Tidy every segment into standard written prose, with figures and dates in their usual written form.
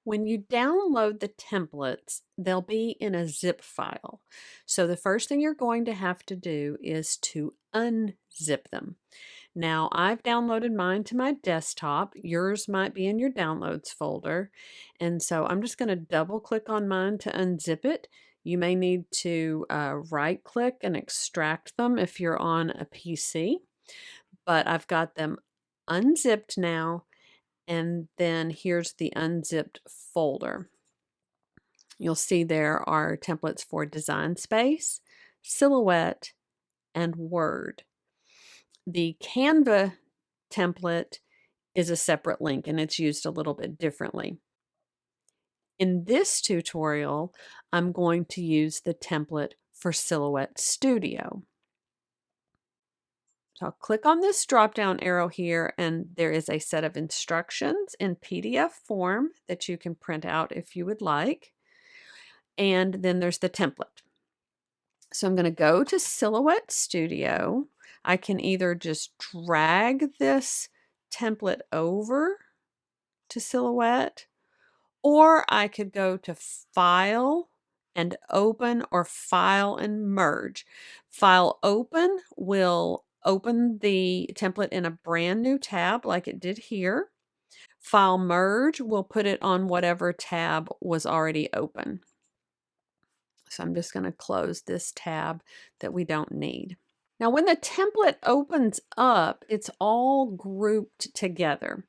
When you download the templates, they'll be in a zip file. So the first thing you're going to have to do is to unzip them. Now, I've downloaded mine to my desktop. Yours might be in your downloads folder. And so I'm just going to double click on mine to unzip it. You may need to right click and extract them if you're on a PC, but I've got them unzipped now. And then here's the unzipped folder. You'll see there are templates for Design Space, Silhouette, and Word. The Canva template is a separate link and it's used a little bit differently. In this tutorial, I'm going to use the template for Silhouette Studio. So I'll click on this drop-down arrow here, and there is a set of instructions in PDF form that you can print out if you would like. And then there's the template. So I'm going to go to Silhouette Studio. I can either just drag this template over to Silhouette, or I could go to File and Open, or File and Merge. File Open will open the template in a brand new tab like it did here. File Merge will put it on whatever tab was already open. So I'm just going to close this tab that we don't need. Now, when the template opens up, it's all grouped together.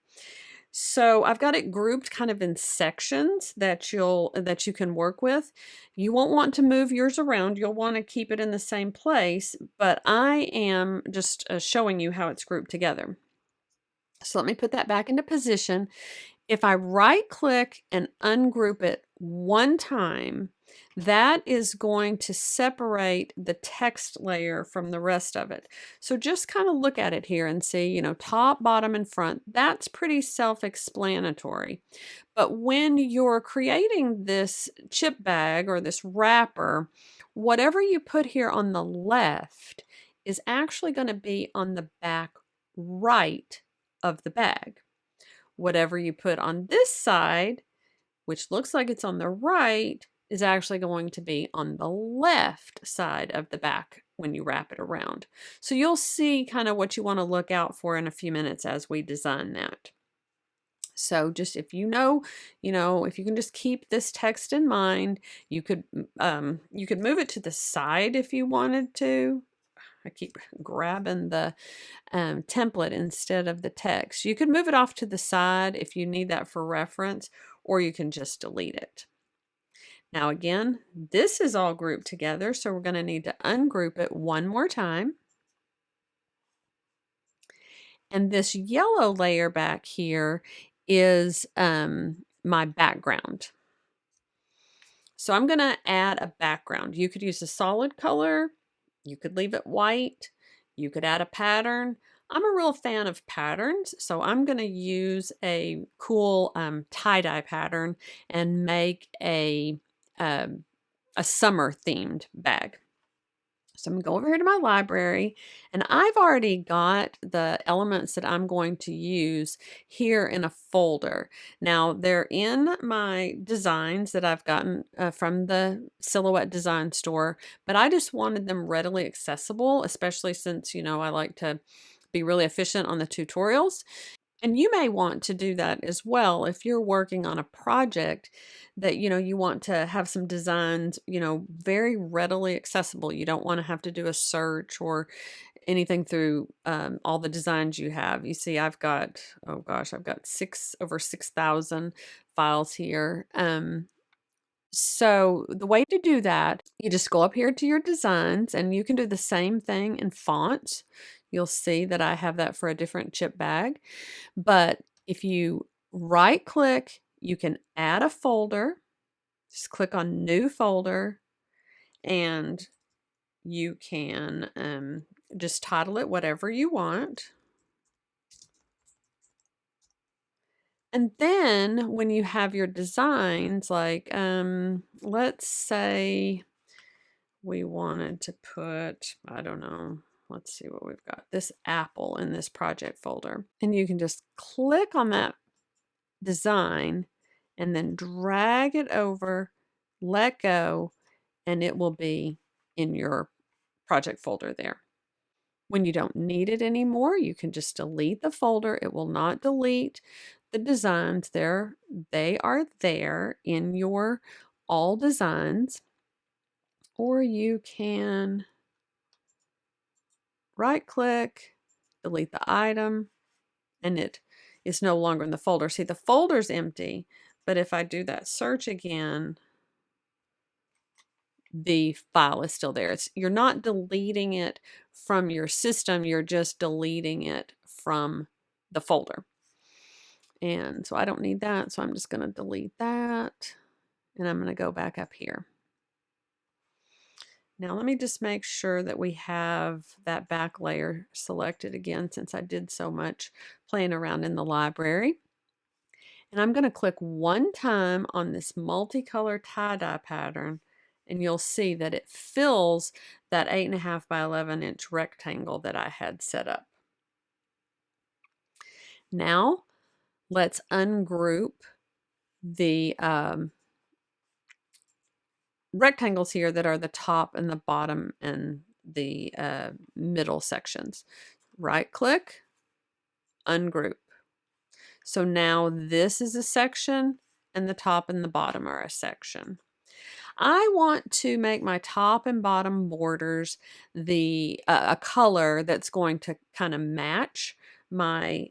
So I've got it grouped kind of in sections that you can work with. You won't want to move yours around. You'll want to keep it in the same place, but I am just showing you how it's grouped together. So let me put that back into position. If I right click and ungroup it one time, that is going to separate the text layer from the rest of it. So just kind of look at it here and see, you know, top, bottom, and front. That's pretty self-explanatory. But when you're creating this chip bag or this wrapper, whatever you put here on the left is actually going to be on the back right of the bag. Whatever you put on this side, which looks like it's on the right, is actually going to be on the left side of the back when you wrap it around. So you'll see kind of what you want to look out for in a few minutes as we design that. So just if you know, if you can just keep this text in mind, you could move it to the side if you wanted to. I keep grabbing the template instead of the text. You could move it off to the side if you need that for reference, or you can just delete it. Now again, this is all grouped together, so we're going to need to ungroup it one more time. And this yellow layer back here is my background. So I'm going to add a background. You could use a solid color. You could leave it white. You could add a pattern. I'm a real fan of patterns, so I'm going to use a cool tie-dye pattern and make a summer themed bag. So I'm going to go over here to my library, and I've already got the elements that I'm going to use here in a folder. Now they're in my designs that I've gotten from the Silhouette Design Store, but I just wanted them readily accessible, especially since, you know, I like to be really efficient on the tutorials. And you may want to do that as well if you're working on a project that, you know, you want to have some designs, you know, very readily accessible. You don't want to have to do a search or anything through all the designs you have. You see, I've got, oh gosh, I've got over 6,000 files here. So the way to do that, you just go up here to your designs, and you can do the same thing in fonts. You'll see that I have that for a different chip bag. But if you right click, you can add a folder. Just click on new folder, and you can just title it whatever you want. And then when you have your designs, like let's say we wanted to put, I don't know, let's see what we've got, this apple in this project folder. And you can just click on that design and then drag it over, let go, and it will be in your project folder there. When you don't need it anymore, you can just delete the folder. It will not delete the designs there. They are there in your all designs. Or you can right click, delete the item, and it is no longer in the folder. See, the folder's empty, but if I do that search again, the file is still there. You're not deleting it from your system, you're just deleting it from the folder. And so I don't need that, so I'm just going to delete that, and I'm going to go back up here. Now let me just make sure that we have that back layer selected again, since I did so much playing around in the library. And I'm going to click one time on this multicolor tie-dye pattern, and you'll see that it fills that 8.5 by 11 inch rectangle that I had set up. Now let's ungroup the rectangles here that are the top and the bottom and the middle sections. Right click, ungroup. So now this is a section and the top and the bottom are a section. I want to make my top and bottom borders the a color that's going to kind of match my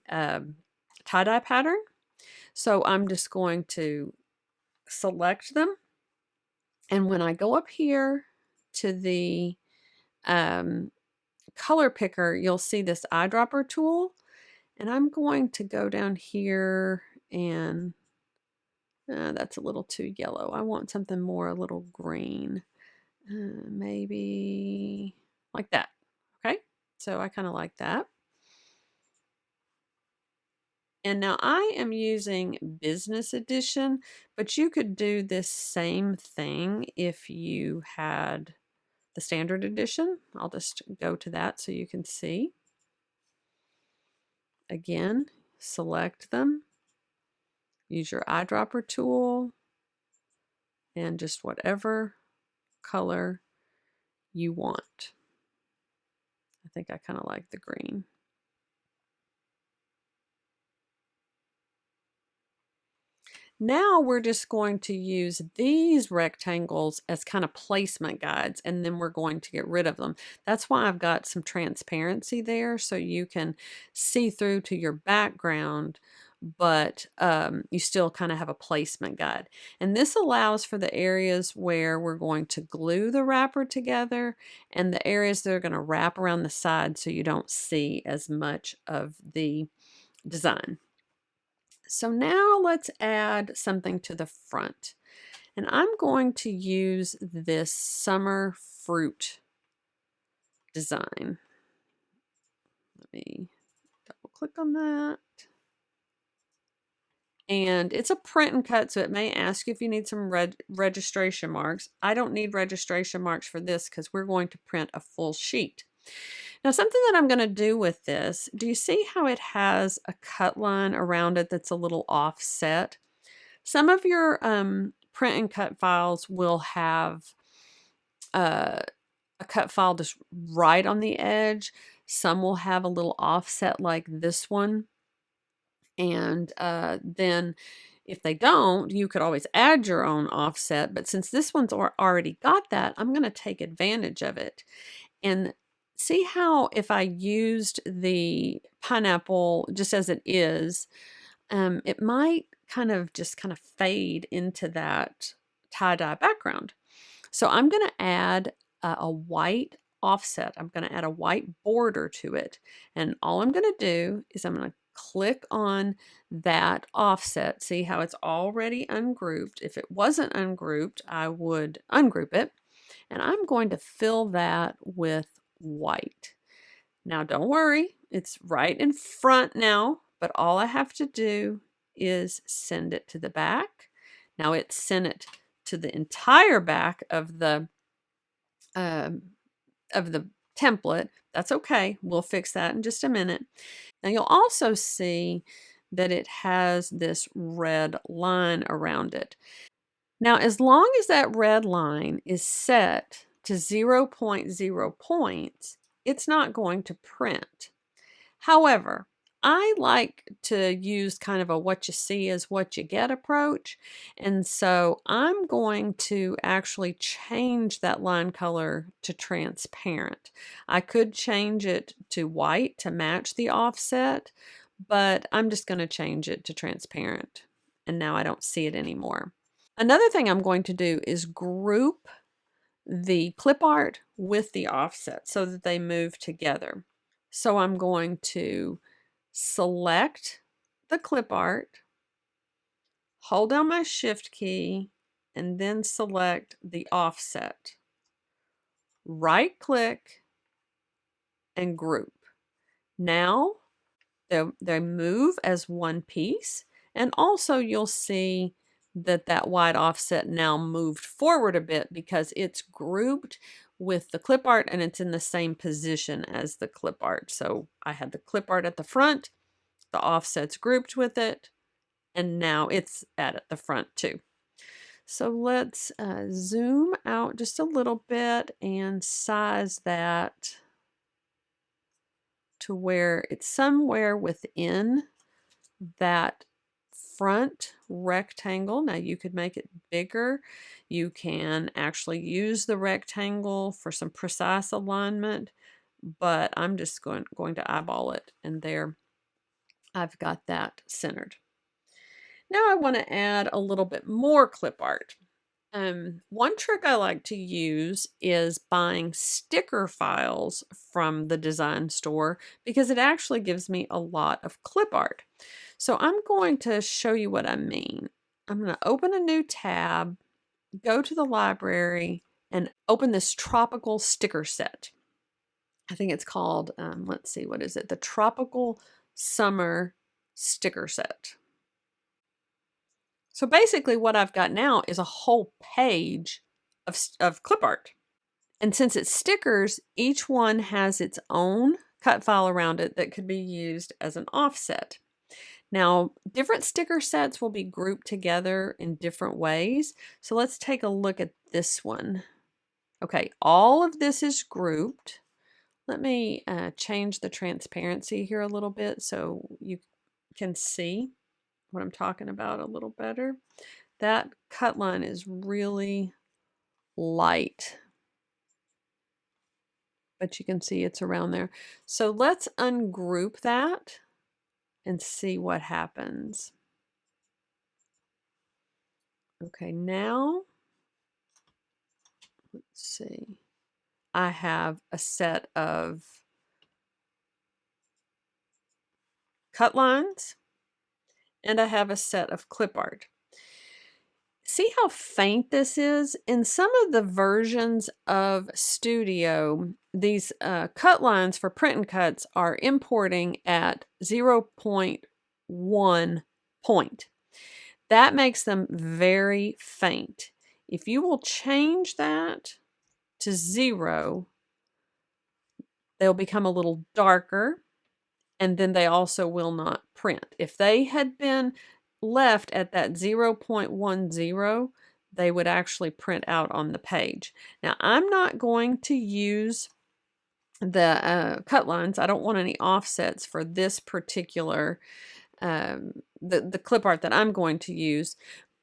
tie-dye pattern. So I'm just going to select them, and when I go up here to the color picker, you'll see this eyedropper tool, and I'm going to go down here, and that's a little too yellow. I want something more a little green. Maybe like that. Okay, so I kind of like that. And now I am using Business Edition, but you could do this same thing if you had the Standard Edition. I'll just go to that so you can see. Again, select them, use your eyedropper tool, and just whatever color you want. I think I kind of like the green. Now we're just going to use these rectangles as kind of placement guides, and then we're going to get rid of them. That's why I've got some transparency there, so you can see through to your background, but you still kind of have a placement guide. And this allows for the areas where we're going to glue the wrapper together and the areas that are going to wrap around the side so you don't see as much of the design. So now let's add something to the front. And I'm going to use this summer fruit design. Let me double click on that. And it's a print and cut, so it may ask you if you need some registration marks. I don't need registration marks for this because we're going to print a full sheet. Now, something that I'm going to do with this, do you see how it has a cut line around it that's a little offset? Some of your print and cut files will have a cut file just right on the edge. Some will have a little offset like this one. And then if they don't, you could always add your own offset. But since this one's already got that, I'm going to take advantage of it. And see how if I used the pineapple just as it is, it might kind of fade into that tie-dye background. So I'm going to add a white offset. I'm going to add a white border to it. And all I'm going to do is I'm going to click on that offset. See how it's already ungrouped. If it wasn't ungrouped, I would ungroup it. And I'm going to fill that with white. Now don't worry, it's right in front now, but all I have to do is send it to the back. Now it's sent it to the entire back of the template. That's okay. We'll fix that in just a minute. Now you'll also see that it has this red line around it. Now, as long as that red line is set to 0.0 points, it's not going to print. However, I like to use kind of a what you see is what you get approach. And so I'm going to actually change that line color to transparent. I could change it to white to match the offset, but I'm just going to change it to transparent. And now I don't see it anymore. Another thing I'm going to do is group the clip art with the offset so that they move together. So I'm going to select the clip art, hold down my shift key, and then select the offset. Right click and group. Now they move as one piece, and also you'll see that that white offset now moved forward a bit because it's grouped with the clip art and it's in the same position as the clip art. So I had the clip art at the front, the offset's grouped with it, and now it's at the front too. So let's zoom out just a little bit and size that to where it's somewhere within that front rectangle. Now you could make it bigger. You can actually use the rectangle for some precise alignment, but I'm just going to eyeball it, and there I've got that centered. Now I want to add a little bit more clip art. One trick I like to use is buying sticker files from the design store because it actually gives me a lot of clip art. So I'm going to show you what I mean. I'm going to open a new tab, go to the library, and open this tropical sticker set. I think it's called, let's see, what is it? The Tropical Summer Sticker Set. So basically what I've got now is a whole page of clip art. And since it's stickers, each one has its own cut file around it that could be used as an offset. Now, different sticker sets will be grouped together in different ways. So let's take a look at this one. Okay, all of this is grouped. Let me change the transparency here a little bit so you can see what I'm talking about a little better. That cut line is really light, but you can see it's around there. So let's ungroup that and see what happens. Okay, now let's see. I have a set of cut lines and I have a set of clip art. See how faint this is? In some of the versions of Studio, these cut lines for print and cuts are importing at 0.1 point. That makes them very faint. If you will change that to 0, they'll become a little darker, and then they also will not print. If they had been left at that 0.10, they would actually print out on the page. Now, I'm not going to use the cut lines. I don't want any offsets for this particular the clip art that I'm going to use.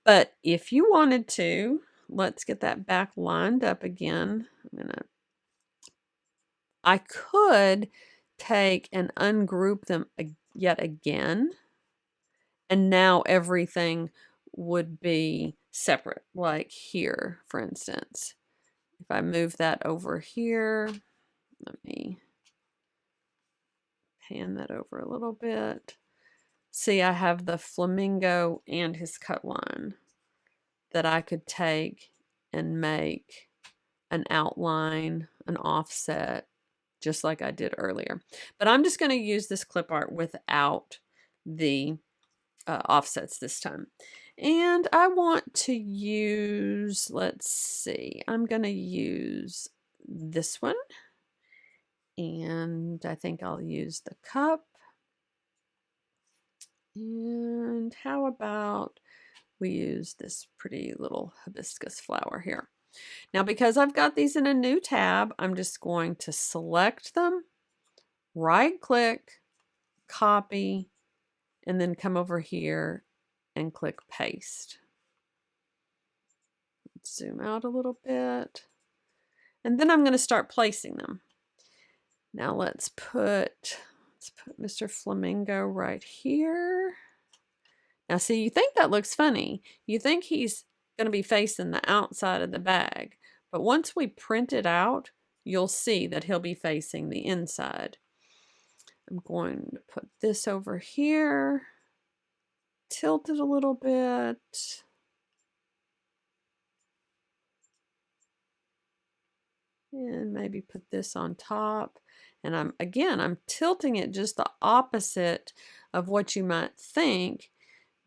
But if you wanted to, let's get that back lined up again. I could take and ungroup them yet again, and now everything would be separate, like here, for instance. If I move that over here, let me pan that over a little bit. See, I have the flamingo and his cut line that I could take and make an outline, an offset, just like I did earlier. But I'm just going to use this clip art without the offsets this time. And I want to use, let's see, I'm going to use this one. And I think I'll use the cup. And how about we use this pretty little hibiscus flower here. Now, because I've got these in a new tab, I'm just going to select them, right click, copy, and then come over here and click paste. Zoom out a little bit. And then I'm going to start placing them. Now let's put Mr. Flamingo right here. Now see, you think that looks funny. You think he's going to be facing the outside of the bag. But once we print it out, you'll see that he'll be facing the inside. I'm going to put this over here, tilt it a little bit. And maybe put this on top. And I'm tilting it just the opposite of what you might think,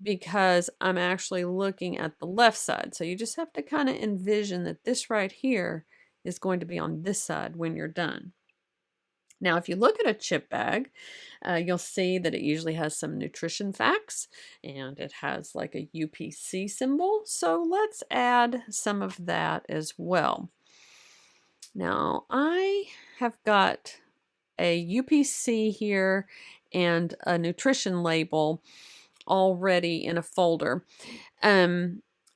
because I'm actually looking at the left side. So you just have to kind of envision that this right here is going to be on this side when you're done. Now, if you look at a chip bag, you'll see that it usually has some nutrition facts, and it has like a UPC symbol. So let's add some of that as well. Now, I have got a UPC here and a nutrition label already in a folder.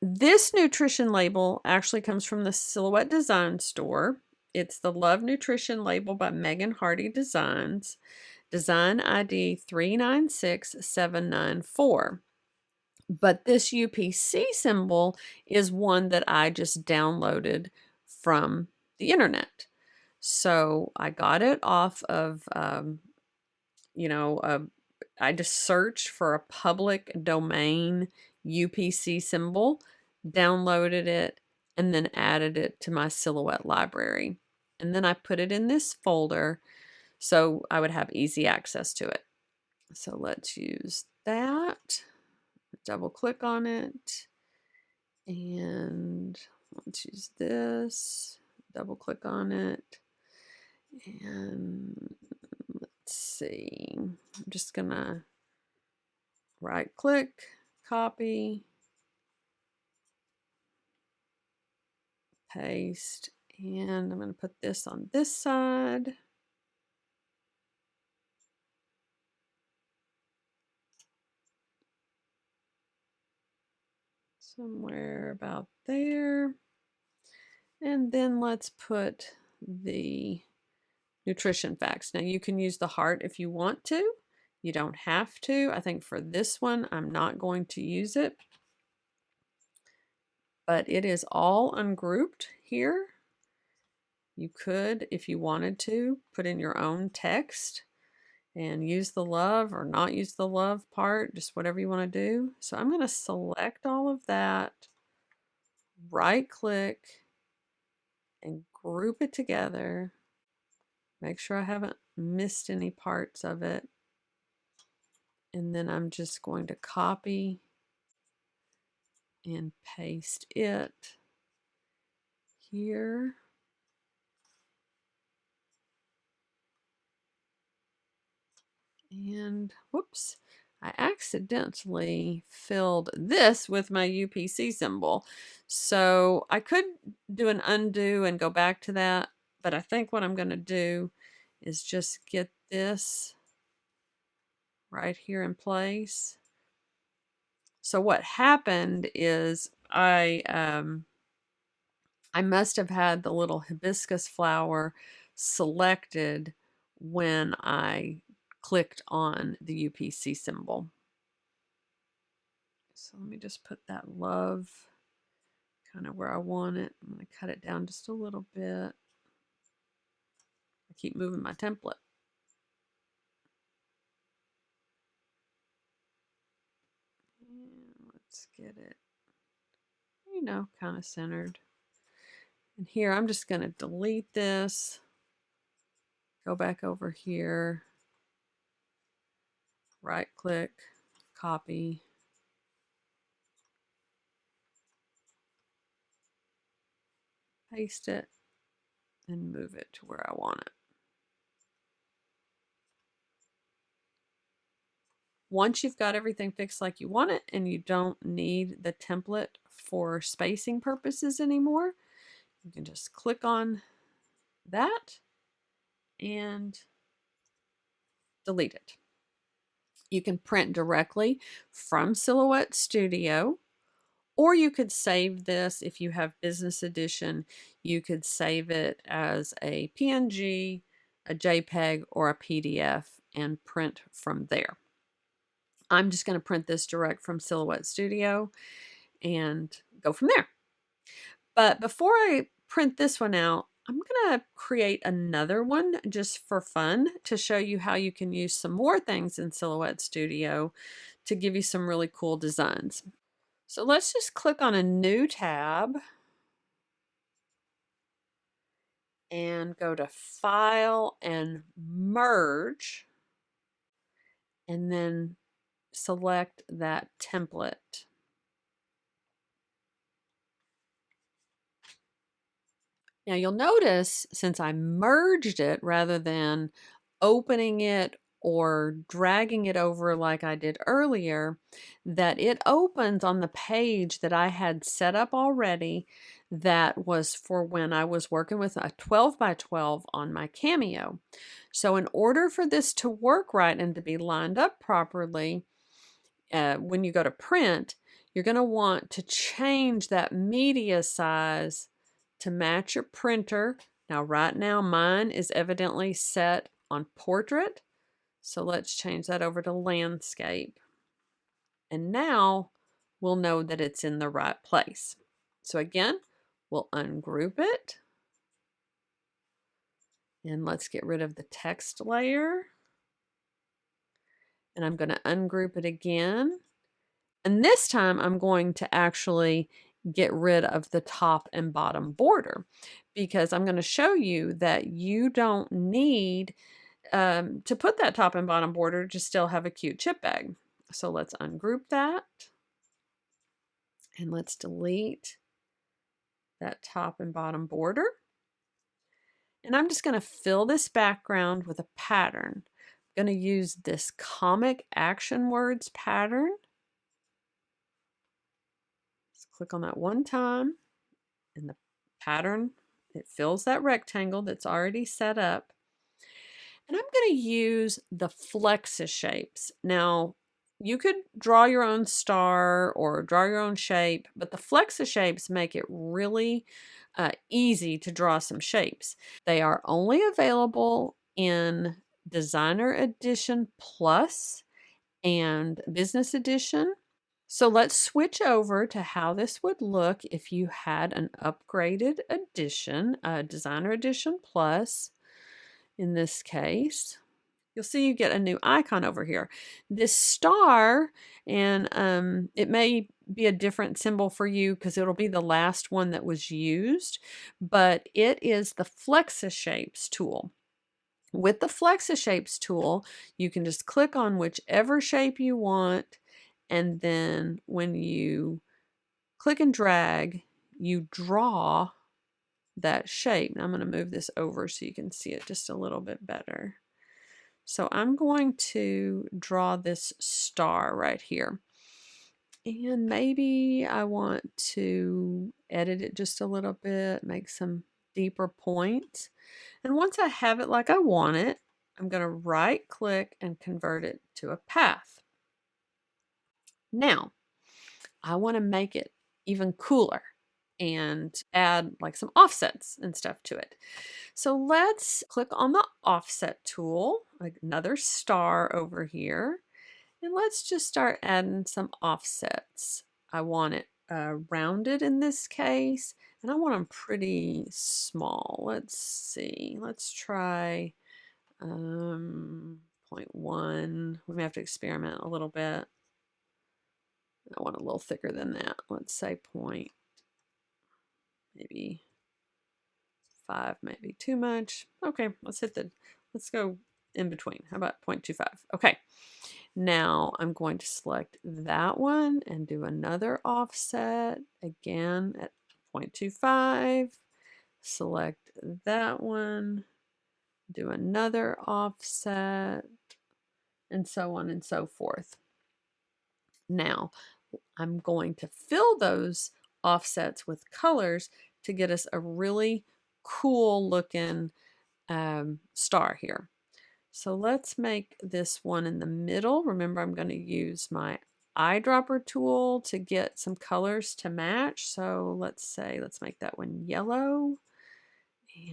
This nutrition label actually comes from the Silhouette Design Store. It's the Love Nutrition label by Megan Hardy Designs, design ID 396794. But this UPC symbol is one that I just downloaded from the internet. So I got it off of, I just searched for a public domain UPC symbol, downloaded it, and then added it to my Silhouette library. And then I put it in this folder so I would have easy access to it. So let's use that. Double click on it. And let's use this. Double click on it. And let's see. I'm just going to right click, copy, paste, and I'm going to put this on this side. Somewhere about there. And then let's put the nutrition facts. Now you can use the heart if you want to. You don't have to. I think for this one, I'm not going to use it. But it is all ungrouped here. You could, if you wanted to, put in your own text and use the love or not use the love part, just whatever you want to do. So I'm going to select all of that, right click, and group it together. Make sure I haven't missed any parts of it. And then I'm just going to copy and paste it here. And whoops, I accidentally filled this with my UPC symbol. So I could do an undo and go back to that, but I think what I'm going to do is just get this right here in place. So what happened is I must have had the little hibiscus flower selected when I clicked on the UPC symbol. So let me just put that love kind of where I want it. I'm going to cut it down just a little bit. I keep moving my template. And let's get it, kind of centered. And here I'm just going to delete this. Go back over here. Right click, copy. Paste it and move it to where I want it. Once you've got everything fixed like you want it and you don't need the template for spacing purposes anymore, you can just click on that and delete it. You can print directly from Silhouette Studio, or you could save this if you have Business Edition. You could save it as a PNG, a JPEG, or a PDF and print from there. I'm just going to print this direct from Silhouette Studio and go from there. But before I print this one out, I'm going to create another one just for fun to show you how you can use some more things in Silhouette Studio to give you some really cool designs. So let's just click on a new tab and go to File and Merge, and then select that template. Now you'll notice since I merged it rather than opening it or dragging it over like I did earlier, that it opens on the page that I had set up already that was for when I was working with a 12 by 12 on my Cameo. So in order for this to work right and to be lined up properly, when you go to print, you're going to want to change that media size to match your printer. Now, right now, mine is evidently set on portrait. So let's change that over to landscape. And now we'll know that it's in the right place. So again, we'll ungroup it. And let's get rid of the text layer. And I'm going to ungroup it again. And this time I'm going to actually get rid of the top and bottom border, because I'm going to show you that you don't need to put that top and bottom border to still have a cute chip bag. So let's ungroup that and let's delete that top and bottom border. And I'm just going to fill this background with a pattern. I'm going to use this Comic Action Words pattern. Click on that one time, and the pattern, it fills that rectangle that's already set up. And I'm going to use the Flexa shapes. Now, you could draw your own star or draw your own shape, but the Flexa shapes make it really easy to draw some shapes. They are only available in Designer Edition Plus and Business Edition. So let's switch over to how this would look if you had an upgraded edition, a Designer Edition Plus in this case. You'll see you get a new icon over here. This star, and it may be a different symbol for you because it'll be the last one that was used, but it is the Flexa Shapes tool. With the Flexa Shapes tool, you can just click on whichever shape you want, and then when you click and drag, you draw that shape. Now I'm going to move this over so you can see it just a little bit better. So I'm going to draw this star right here. And maybe I want to edit it just a little bit, make some deeper points. And once I have it like I want it, I'm going to right click and convert it to a path. Now, I want to make it even cooler and add like some offsets and stuff to it. So let's click on the offset tool, like another star over here, and let's just start adding some offsets. I want it rounded in this case, and I want them pretty small. Let's see, let's try 0.1. We may have to experiment a little bit. I want a little thicker than that. Let's say point, maybe 5, maybe too much. Okay, let's go in between. How about 0.25? Okay, now I'm going to select that one and do another offset again at 0.25. Select that one, do another offset and so on and so forth. Now, I'm going to fill those offsets with colors to get us a really cool looking star here. So let's make this one in the middle. Remember, I'm going to use my eyedropper tool to get some colors to match. So let's make that one yellow.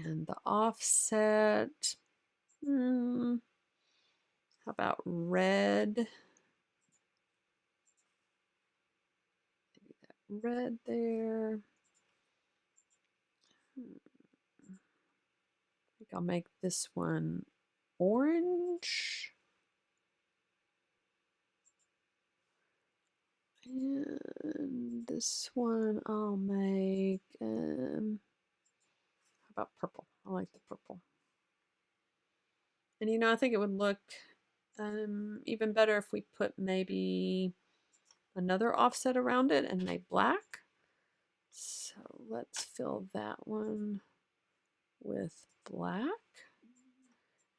And the offset, how about red? Maybe that red there. I think I'll make this one orange. And this one I'll make, how about purple? I like the purple. And I think it would look even better if we put maybe another offset around it and made black. So let's fill that one with black.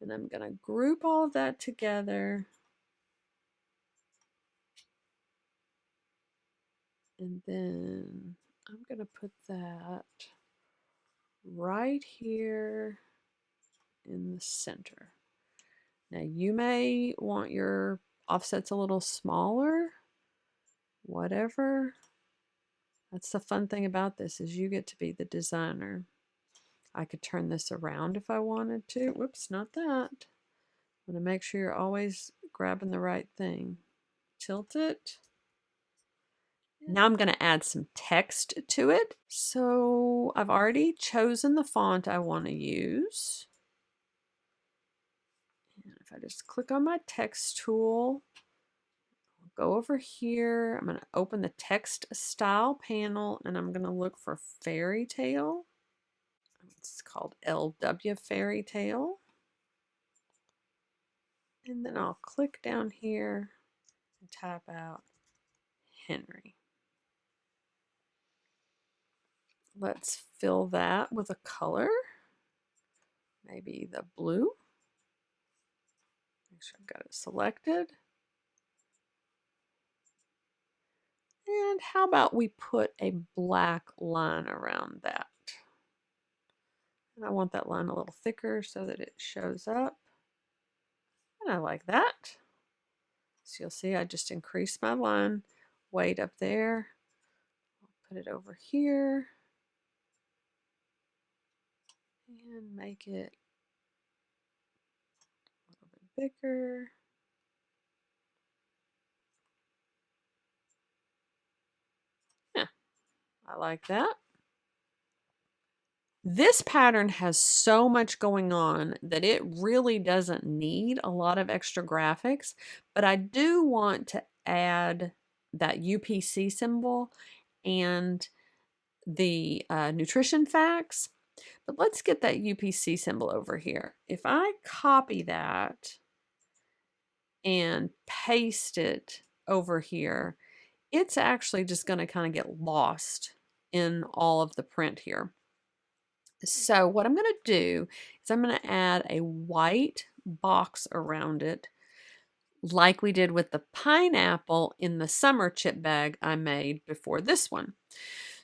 And I'm going to group all of that together. And then I'm going to put that right here in the center. Now you may want your offsets a little smaller, whatever. That's the fun thing about this, is you get to be the designer. I could turn this around if I wanted to. Whoops, not that. I'm going to make sure you're always grabbing the right thing. Tilt it. Now I'm going to add some text to it. So I've already chosen the font I want to use. And if I just click on my text tool, I'll go over here. I'm going to open the text style panel and I'm going to look for Fairytale. It's called LW Fairytale. And then I'll click down here and type out Henry. Let's fill that with a color, maybe the blue. Make sure I've got it selected. And how about we put a black line around that? And I want that line a little thicker so that it shows up. And I like that. So you'll see I just increased my line weight up there. I'll put it over here and make it a little bit bigger. Yeah, I like that. This pattern has so much going on that it really doesn't need a lot of extra graphics, but I do want to add that UPC symbol and the nutrition facts. But let's get that UPC symbol over here. If I copy that and paste it over here, it's actually just going to kind of get lost in all of the print here. So what I'm going to do is I'm going to add a white box around it, like we did with the pineapple in the summer chip bag I made before this one.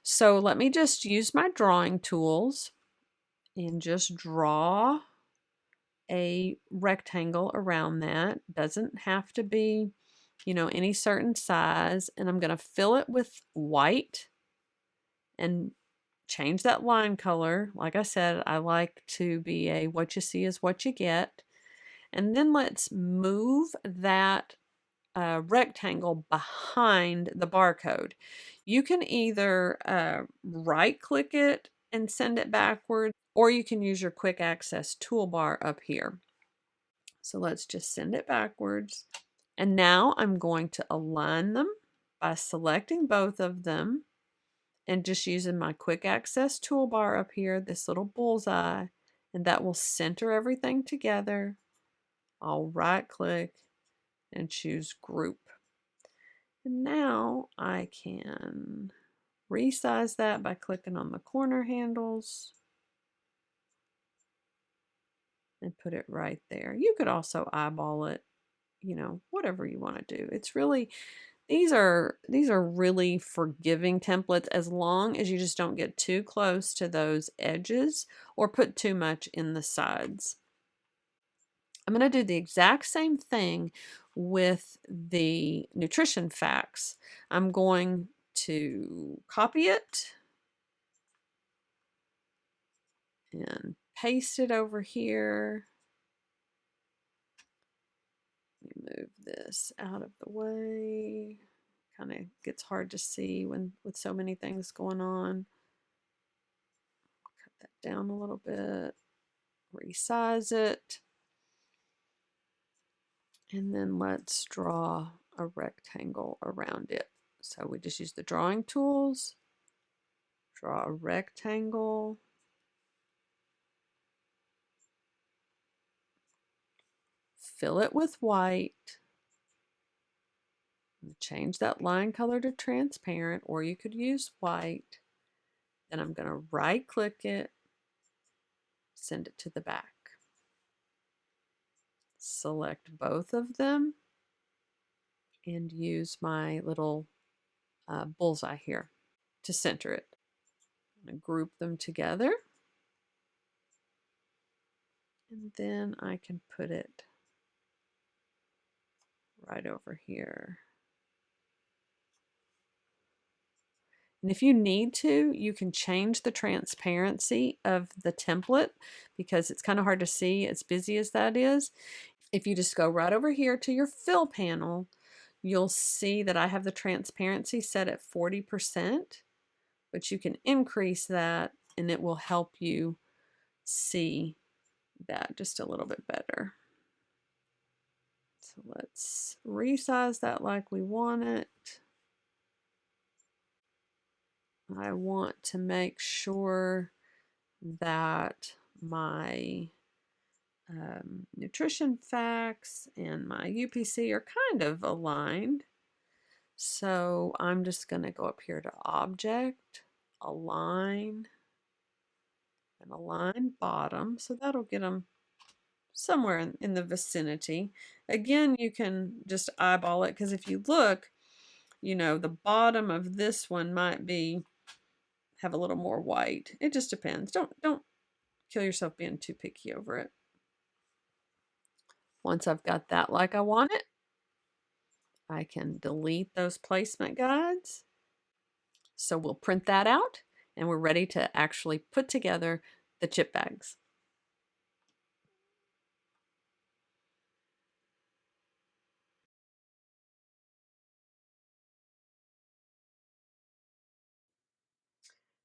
So let me just use my drawing tools and just draw a rectangle around that. Doesn't have to be, any certain size. And I'm going to fill it with white and change that line color. Like I said, I like to be a what you see is what you get. And then let's move that rectangle behind the barcode. You can either right click it and send it backward, or you can use your quick access toolbar up here. So let's just send it backwards. And now I'm going to align them by selecting both of them and just using my quick access toolbar up here, this little bullseye, and that will center everything together. I'll right click and choose group. And now I can resize that by clicking on the corner handles and put it right there. You could also eyeball it you know, whatever you want to do. It's really, these are really forgiving templates as long as you just don't get too close to those edges or put too much in the sides. I'm going to do the exact same thing with the nutrition facts. I'm going to copy it and paste it over here. Let me move this out of the way. Kind of gets hard to see when with so many things going on. Cut that down a little bit, resize it. And then let's draw a rectangle around it. So we just use the drawing tools, draw a rectangle. Fill it with white. Change that line color to transparent, or you could use white. Then I'm going to right click it, send it to the back. Select both of them and use my little bullseye here to center it. I'm going to group them together. And then I can put it right over here. And if you need to, you can change the transparency of the template because it's kind of hard to see as busy as that is. If you just go right over here to your fill panel, you'll see that I have the transparency set at 40%, but you can increase that and it will help you see that just a little bit better. So let's resize that like we want it. I want to make sure that my nutrition facts and my UPC are kind of aligned. So I'm just going to go up here to Object, Align, and Align Bottom. So that'll get them somewhere in the vicinity. Again, you can just eyeball it because if you look, you know, the bottom of this one might have a little more white. It just depends. Don't kill yourself being too picky over it. Once I've got that like I want it, I can delete those placement guides. So we'll print that out and we're ready to actually put together the chip bags.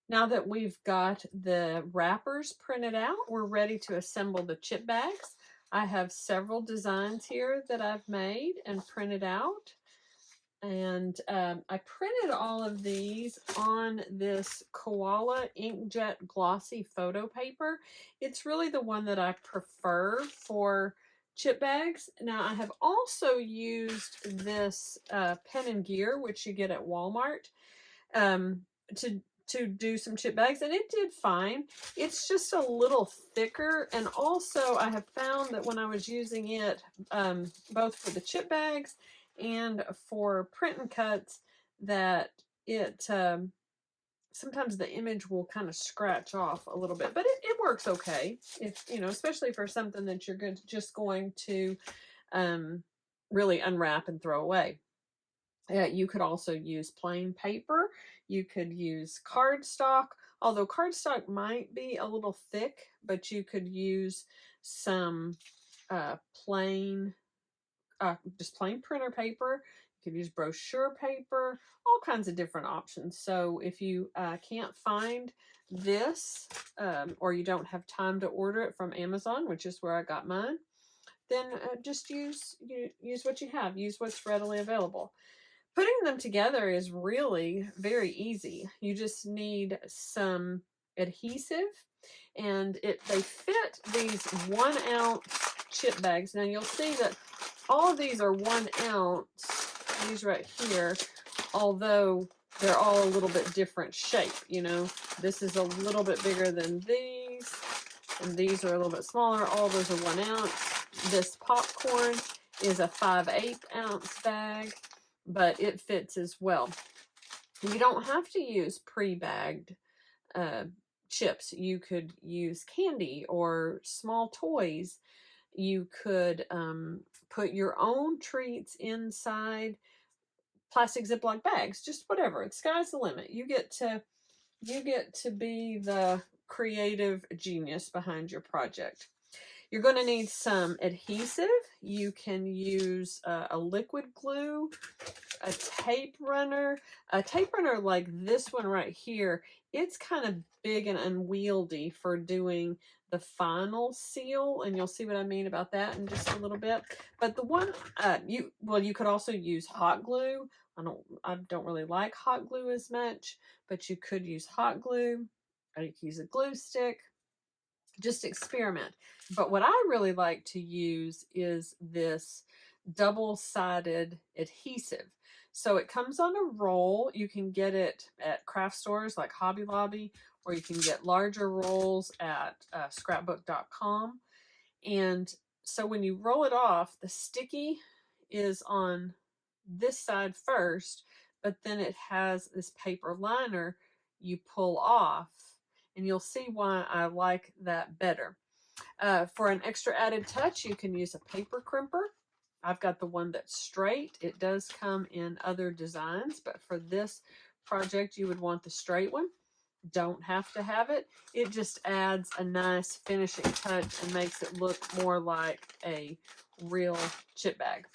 Now that we've got the wrappers printed out, we're ready to assemble the chip bags. I have several designs here that I've made and printed out. And I printed all of these on this Koala Inkjet Glossy photo paper. It's really the one that I prefer for chip bags. Now I have also used this pen and gear, which you get at Walmart, to do some chip bags, and it did fine. It's just a little thicker, and also I have found that when I was using it both for the chip bags and for print and cuts, that it sometimes the image will kind of scratch off a little bit, but it works okay, if you know, especially for something that you're just going to really unwrap and throw away. You could also use plain paper. You could use cardstock, although cardstock might be a little thick, but you could use some plain, just plain printer paper. You could use brochure paper, all kinds of different options. So if you can't find this, or you don't have time to order it from Amazon, which is where I got mine, then just use what you have. Use what's readily available. Putting them together is really very easy. You just need some adhesive, and they fit these 1 ounce chip bags. Now you'll see that all of these are 1 ounce, these right here, although they're all a little bit different shape. You know, this is a little bit bigger than these, and these are a little bit smaller. All those are 1 ounce. This popcorn is a 5/8 ounce bag, but it fits as well. You don't have to use pre-bagged chips. You could use candy or small toys. You could put your own treats inside plastic Ziploc bags, just whatever. The sky's the limit. You get to be the creative genius behind your project. You're going to need some adhesive. You can use a liquid glue, a tape runner like this one right here. It's kind of big and unwieldy for doing the final seal, and you'll see what I mean about that in just a little bit. But the one you could also use hot glue. I don't really like hot glue as much, but you could use hot glue, or you could use a glue stick. Just experiment. But what I really like to use is this double-sided adhesive. So it comes on a roll. You can get it at craft stores like Hobby Lobby, or you can get larger rolls at scrapbook.com. And so when you roll it off, the sticky is on this side first, but then it has this paper liner you pull off, and you'll see why I like that better. For an extra added touch, you can use a paper crimper. I've got the one that's straight. It does come in other designs, but for this project, you would want the straight one. Don't have to have it. It just adds a nice finishing touch and makes it look more like a real chip bag.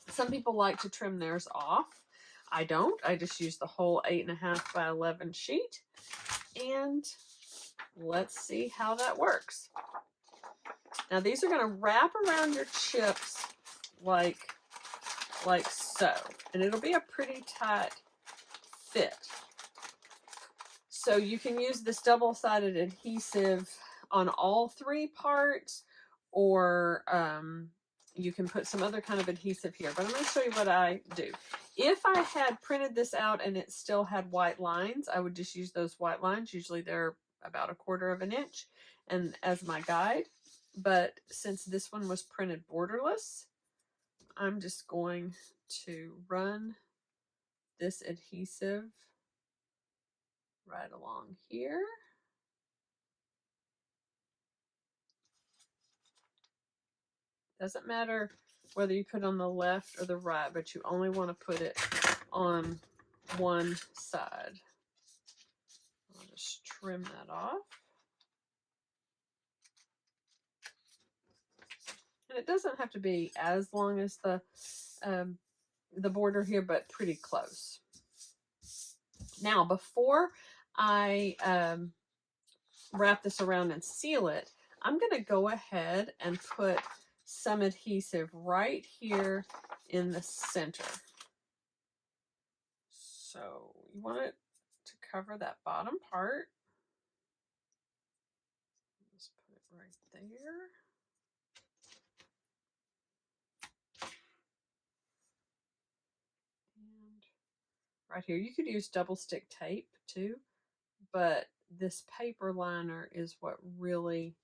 Some people like to trim theirs off. I don't. I just use the whole 8.5 by 11 sheet. And let's see how that works. Now these are going to wrap around your chips like so. And it'll be a pretty tight fit. So you can use this double-sided adhesive on all 3 parts, or you can put some other kind of adhesive here. But I'm going to show you what I do. If I had printed this out and it still had white lines, I would just use those white lines. Usually they're about 1/4 of an inch, and as my guide. But since this one was printed borderless, I'm just going to run this adhesive right along here. Doesn't matter whether you put it on the left or the right, but you only want to put it on one side. I'll just trim that off. And it doesn't have to be as long as the border here, but pretty close. Now, before I wrap this around and seal it, I'm going to go ahead and put some adhesive right here in the center. So you want it to cover that bottom part. Just put it right there. And right here, you could use double stick tape too, but this paper liner is what really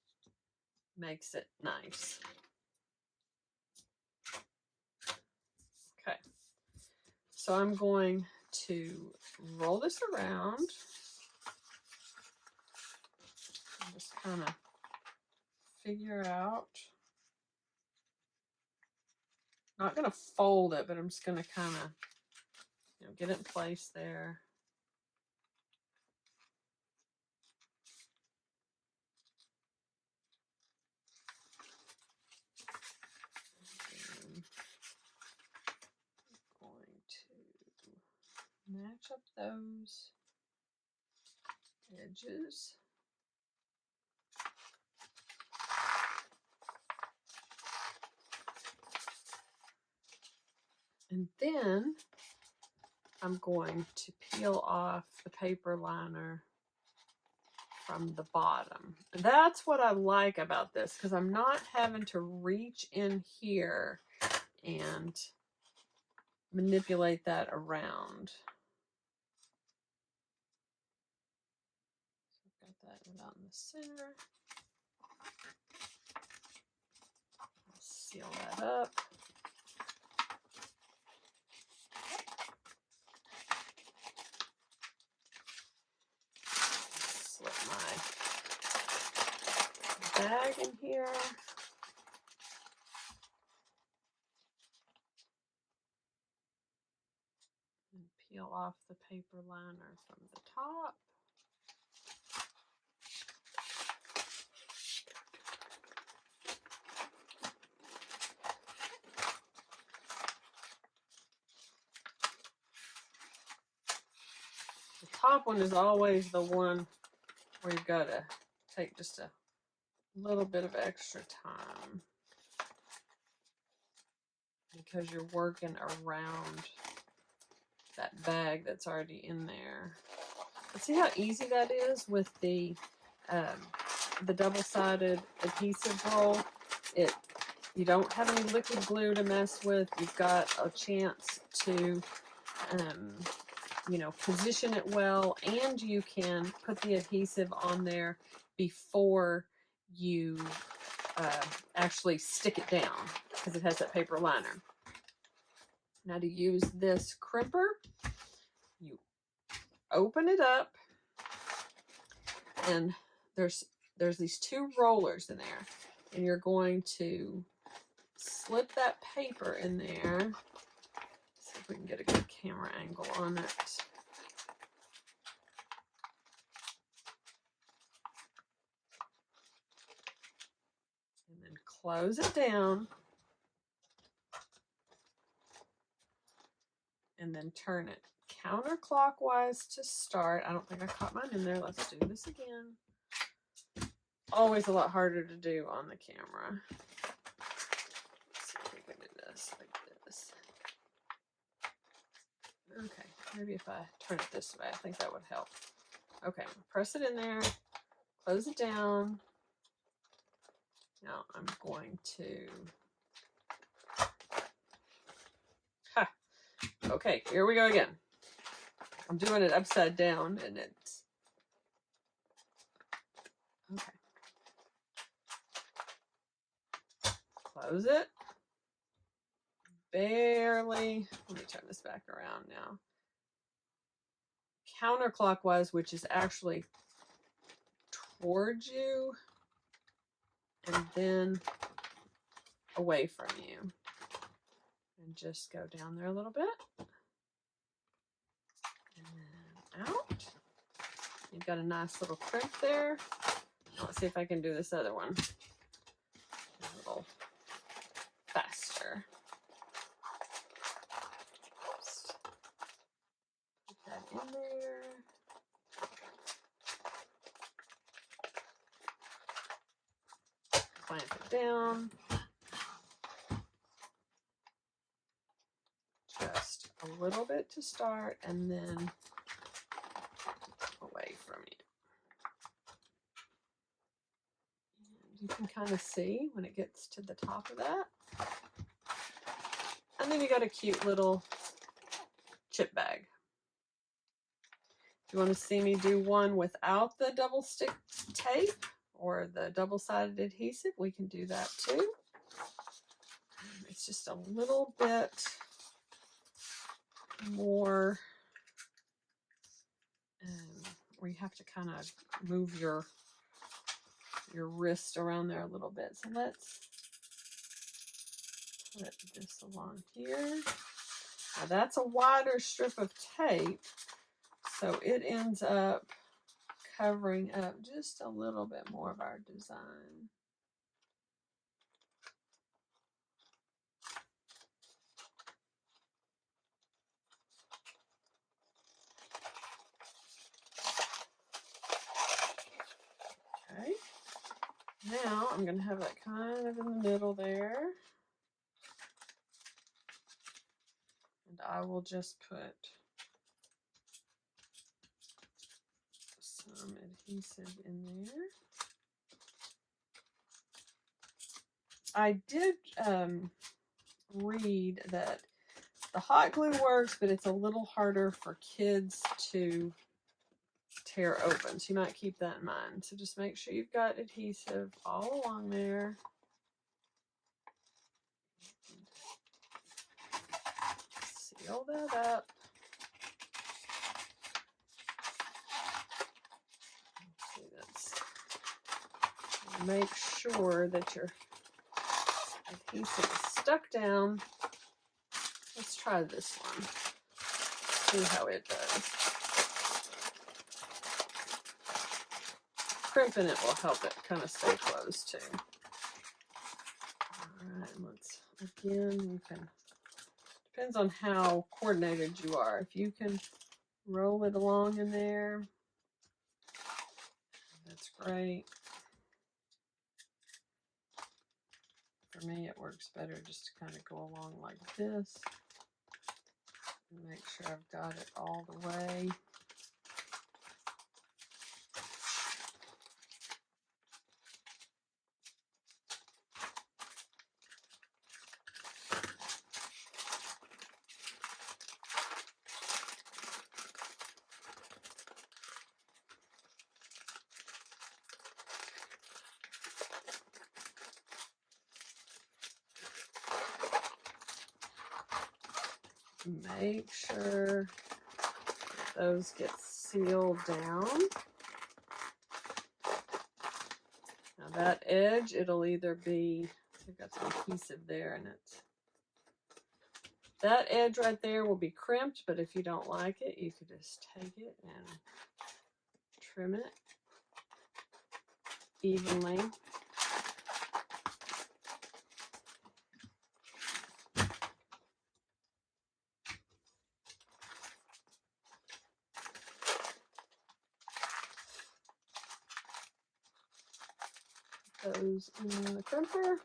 makes it nice. Okay, so I'm going to roll this around and just kind of figure out. Not going to fold it, but I'm just going to kind of, get it in place there. Going to match up those edges. And then I'm going to peel off the paper liner from the bottom. That's what I like about this, because I'm not having to reach in here and manipulate that around. So I've got that out in the center. I'll seal that up. bag in here. And peel off the paper liner from the top. The top one is always the one where you've got to take just a little bit of extra time because you're working around that bag that's already in there. But see how easy that is with the double-sided adhesive roll? You don't have any liquid glue to mess with. You've got a chance to you know, position it well, and you can put the adhesive on there before you actually stick it down because it has that paper liner. Now to use this crimper, you open it up, and there's these two rollers in there, and you're going to slip that paper in there. See if we can get a good camera angle on it. And then close it down. And then turn it counterclockwise to start. I don't think I caught mine in there. Let's do this again. Always a lot harder to do on the camera. Let's see if we can do this like this. Okay, maybe if I turn it this way, I think that would help. Okay, press it in there, close it down. Now I'm going to, okay, here we go again. I'm doing it upside down and it's, okay. Close it. Barely, let me turn this back around now. Counterclockwise, which is actually towards you and then away from you. And just go down there a little bit. And then out. You've got a nice little crimp there. Now let's see if I can do this other one a little faster. Just put that in there. Clamp it down. Just a little bit to start and then away from you. And you can kind of see when it gets to the top of that. And then you got a cute little chip bag. If you want to see me do one without the double stick tape or the double-sided adhesive, we can do that too. It's just a little bit more where you have to kind of move your wrist around there a little bit. So let's put this along here. Now that's a wider strip of tape, so it ends up covering up just a little bit more of our design. Okay, now I'm going to have that kind of in the middle there. And I will just put some adhesive in there. I did read that the hot glue works, but it's a little harder for kids to tear open. So you might keep that in mind. So just make sure you've got adhesive all along there. Seal that up. Let's see, that's Make sure that your adhesive is stuck down. Let's try this one. See how it does. Crimping it will help it kind of stay closed too. All right, let's, again, you can, depends on how coordinated you are. If you can roll it along in there, that's great. For me, it works better just to kind of go along like this. And make sure I've got it all the way. Make sure those get sealed down. Now that edge, it'll either be, I've got some adhesive there and it's, that edge right there will be crimped, but if you don't like it, you could just take it and trim it evenly. Those in the crimper.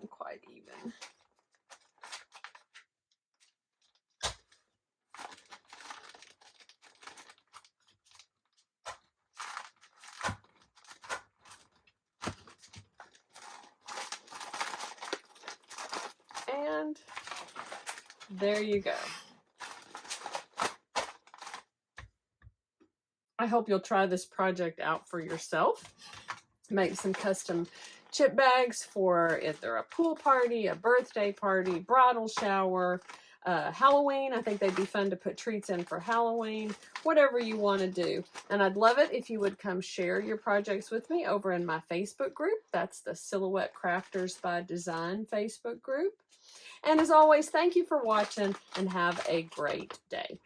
Quite even. And there you go. I hope you'll try this project out for yourself. Make some custom chip bags for if they're a pool party, a birthday party, bridal shower, Halloween. I think they'd be fun to put treats in for Halloween, whatever you want to do. And I'd love it if you would come share your projects with me over in my Facebook group. That's the Silhouette Crafters by Design Facebook group. And as always, thank you for watching and have a great day.